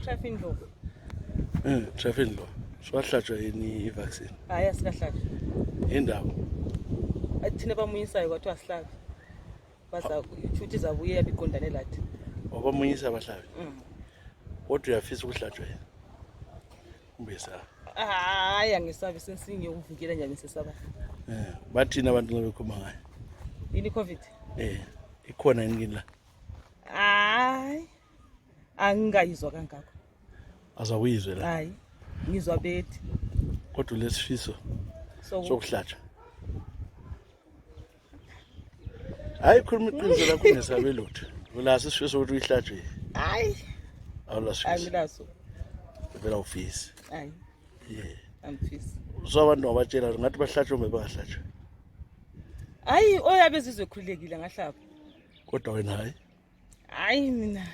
traffic law. Traffic law. Swahlatshwa yini vaccine? Hayi asikahlatshwa. Indawo. Athina bamunyisayo kwathi asihlabi. Basa ichuthi zabuye yabiqondane lathi. Wabamunyisa abahlabi. Kodwa uyafisa ukuhlatshwa yini? Kumbesa. Hayi angisabi sensinye ukuvikela njani sesaba. Bathina abantu ngabekhoma ngayo. Yini COVID? Ikhona yini la? Hayi. Angayizwa kangako. Azawuyizwe la. Hayi. Ngizwa bethi. Kodwa lesifiso sokuhlatshwa. Hayi khuluma iqiniso lakho ngesabe lutho. Ulasi isifiso ukuthi uyihlatshwe. Hayi. Awulaso. Angilaso. Vela ufisi. Hayi. Angifisi. So abantu abatshela ngathi bahlatshwe bebahlatshwe. Hayi oyabe ezizwe khulekile ngahlapha. Kodwa wena hayi. Hayi mina